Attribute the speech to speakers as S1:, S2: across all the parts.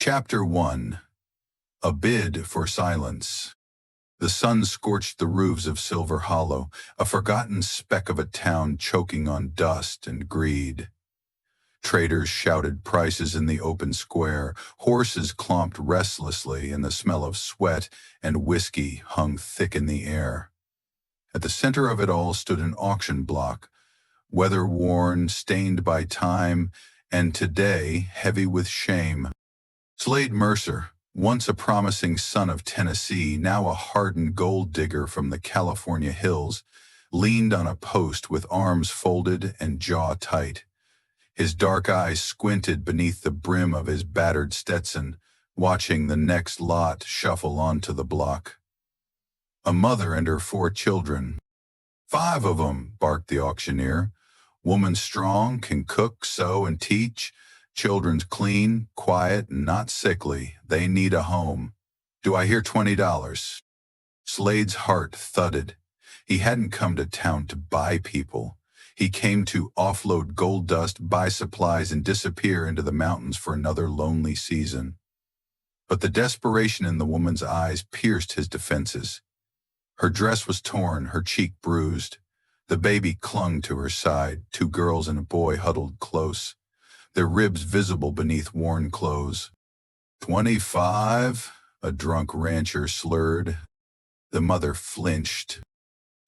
S1: Chapter 1. A Bid for Silence. The sun scorched the roofs of Silver Hollow, a forgotten speck of a town choking on dust and greed. Traders shouted prices in the open square, horses clomped restlessly, and the smell of sweat and whiskey hung thick in the air. At the center of it all stood an auction block, weather-worn, stained by time, and today heavy with shame. Slade Mercer, once a promising son of Tennessee, now a hardened gold digger from the California hills, leaned on a post with arms folded and jaw tight. His dark eyes squinted beneath the brim of his battered Stetson, watching the next lot shuffle onto the block. A mother and her 4 children. "5 of 'em," barked the auctioneer. "Woman strong, can cook, sew, and teach. Children's clean, quiet, and not sickly. They need a home. Do I hear $20? Slade's heart thudded. He hadn't come to town to buy people. He came to offload gold dust, buy supplies, and disappear into the mountains for another lonely season. But the desperation in the woman's eyes pierced his defenses. Her dress was torn, her cheek bruised. The baby clung to her side, 2 girls and a boy huddled close, their ribs visible beneath worn clothes. 25, a drunk rancher slurred. The mother flinched.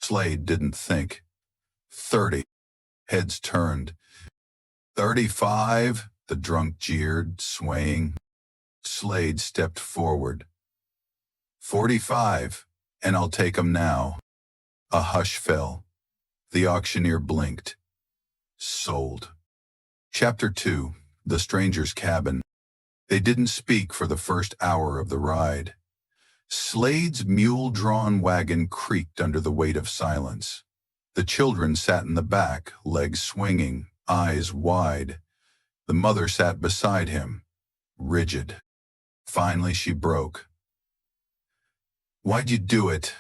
S1: Slade didn't think. 30, heads turned. 35, the drunk jeered, swaying. Slade stepped forward. 45, and I'll take 'em now. A hush fell. The auctioneer blinked. Sold. Chapter 2. The Stranger's Cabin. They didn't speak for the first hour of the ride. Slade's mule-drawn wagon creaked under the weight of silence. The children sat in the back, legs swinging, eyes wide. The mother sat beside him, rigid. Finally she broke. "Why'd you do it?"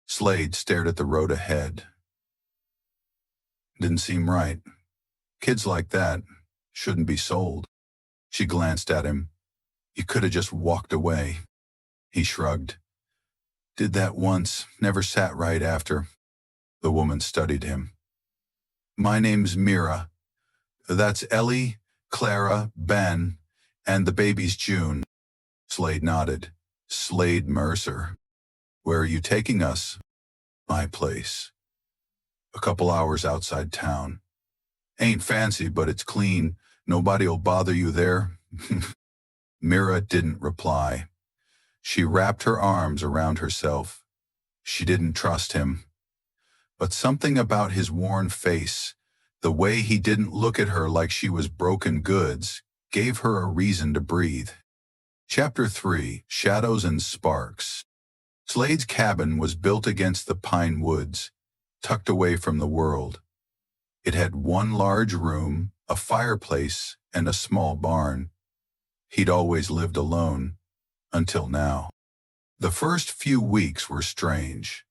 S1: Slade stared at the road ahead. Didn't seem right. Kids like that shouldn't be sold. She glanced at him. "You could have just walked away." He shrugged. "Did that once, never sat right after." The woman studied him. "My name's Mira. That's Ellie, Clara, Ben, and the baby's June." Slade nodded. "Slade Mercer. Where are you taking us?" "My place. A couple hours outside town. Ain't fancy, but it's clean. Nobody'll bother you there." Mira didn't reply. She wrapped her arms around herself. She didn't trust him. But something about his worn face, the way he didn't look at her like she was broken goods, gave her a reason to breathe. Chapter 3. Shadows and Sparks. Slade's cabin was built against the pine woods, tucked away from the world. It had 1 large room, a fireplace, and a small barn. He'd always lived alone, until now. The first few weeks were strange.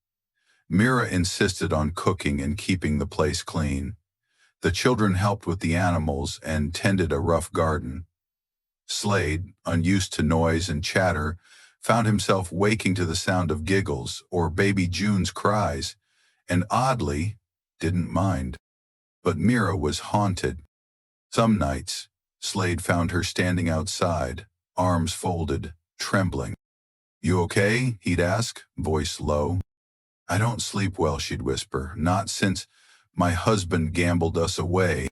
S1: Mira insisted on cooking and keeping the place clean. The children helped with the animals and tended a rough garden. Slade, unused to noise and chatter, found himself waking to the sound of giggles or baby June's cries, and oddly, didn't mind. But Mira was haunted. Some nights, Slade found her standing outside, arms folded, trembling. "You okay?" he'd ask, voice low. "I don't sleep well," she'd whisper, "not since my husband gambled us away."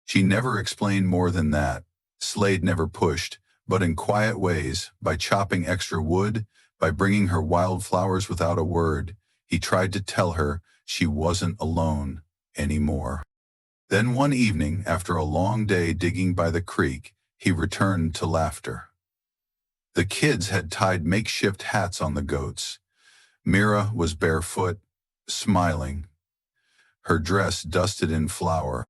S1: She never explained more than that. Slade never pushed, but in quiet ways, by chopping extra wood, by bringing her wildflowers without a word, he tried to tell her she wasn't alone anymore. Then one evening, after a long day digging by the creek, he returned to laughter. The kids had tied makeshift hats on the goats. Mira was barefoot, smiling, her dress dusted in flour.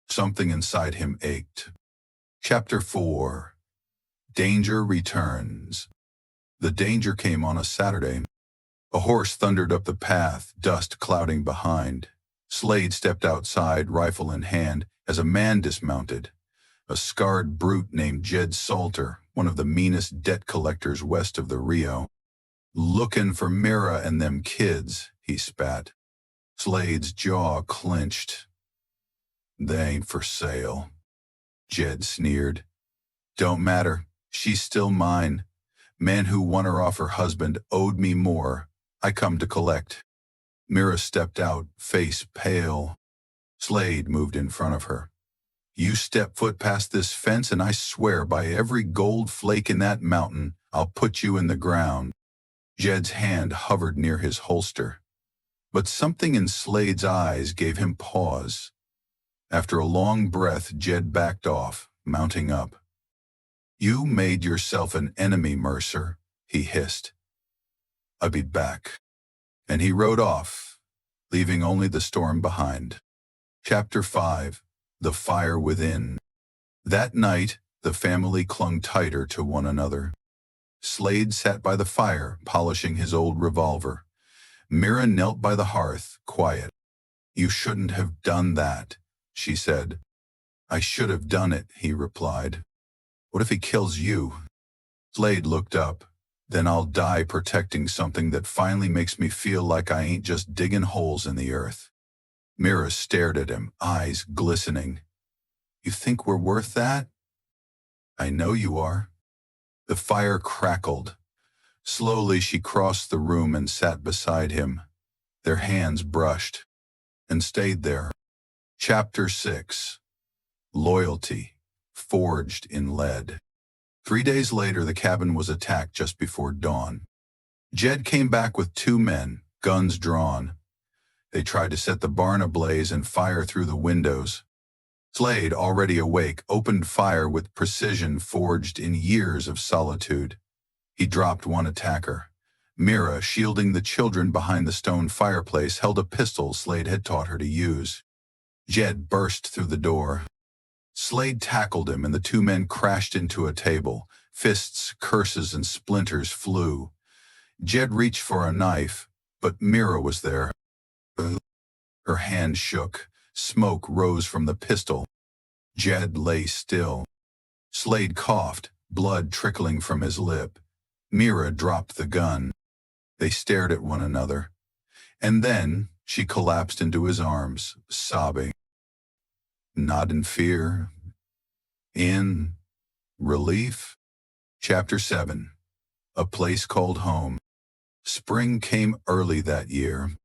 S1: Something inside him ached. Chapter 4. Danger Returns. The danger came on a Saturday. A horse thundered up the path, dust clouding behind. Slade stepped outside, rifle in hand, as a man dismounted. a scarred brute named Jed Salter, one of the meanest debt collectors west of the Rio. "Looking for Mira and them kids," he spat. Slade's jaw clenched. "They ain't for sale," Jed sneered. "Don't matter. She's still mine. Man who won her off her husband owed me more. I come to collect." Mira stepped out, face pale. Slade moved in front of her. "You step foot past this fence and I swear by every gold flake in that mountain, I'll put you in the ground." Jed's hand hovered near his holster. But something in Slade's eyes gave him pause. After a long breath, Jed backed off, mounting up. "You made yourself an enemy, Mercer," he hissed. "I'll be back." And he rode off, leaving only the storm behind. Chapter 5. The Fire Within. That night, the family clung tighter to one another. Slade sat by the fire, polishing his old revolver. Mira knelt by the hearth, quiet. "You shouldn't have done that," she said. "I should have done it," he replied. "What if he kills you?" Slade looked up. "Then I'll die protecting something that finally makes me feel like I ain't just digging holes in the earth." Mira stared at him, eyes glistening. "You think we're worth that?" "I know you are." The fire crackled. Slowly she crossed the room and sat beside him. Their hands brushed, and stayed there. Chapter 6. Loyalty, forged in lead. 3 days later, the cabin was attacked just before dawn. Jed came back with 2 men, guns drawn. They tried to set the barn ablaze and fire through the windows. Slade, already awake, opened fire with precision forged in years of solitude. He dropped one attacker. Mira, shielding the children behind the stone fireplace, held a pistol Slade had taught her to use. Jed burst through the door. Slade tackled him, and the 2 men crashed into a table. Fists, curses, and splinters flew. Jed reached for a knife, but Mira was there. Her hand shook. Smoke rose from the pistol. Jed lay still. Slade coughed, blood trickling from his lip. Mira dropped the gun. They stared at one another. And then she collapsed into his arms, sobbing. Not in fear. In relief. Chapter 7. A Place Called Home. Spring came early that year.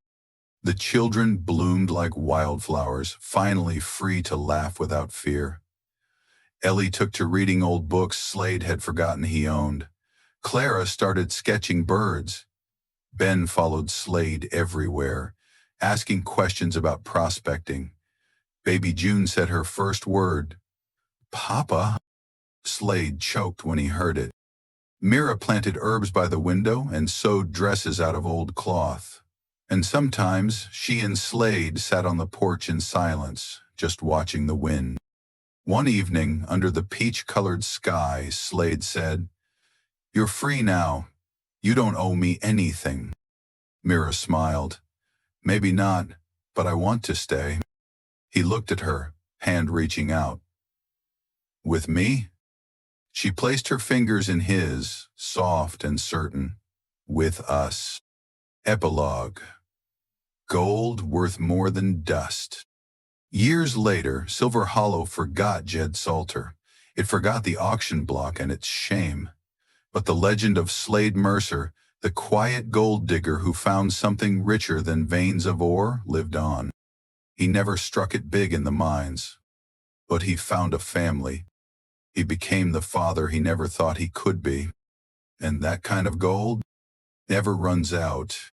S1: The children bloomed like wildflowers, finally free to laugh without fear. Ellie took to reading old books Slade had forgotten he owned. Clara started sketching birds. Ben followed Slade everywhere, asking questions about prospecting. Baby June said her first word, "Papa." Slade choked when he heard it. Mira planted herbs by the window and sewed dresses out of old cloth. And sometimes she and Slade sat on the porch in silence, just watching the wind. One evening, under the peach-colored sky, Slade said, "You're free now. You don't owe me anything." Mira smiled. "Maybe not, but I want to stay." He looked at her, hand reaching out. "With me?" She placed her fingers in his, soft and certain. "With us." Epilogue. Gold worth more than dust. Years later, Silver Hollow forgot Jed Salter. It forgot the auction block and its shame. But the legend of Slade Mercer, the quiet gold digger who found something richer than veins of ore, lived on. He never struck it big in the mines, but he found a family. He became the father he never thought he could be. And that kind of gold never runs out.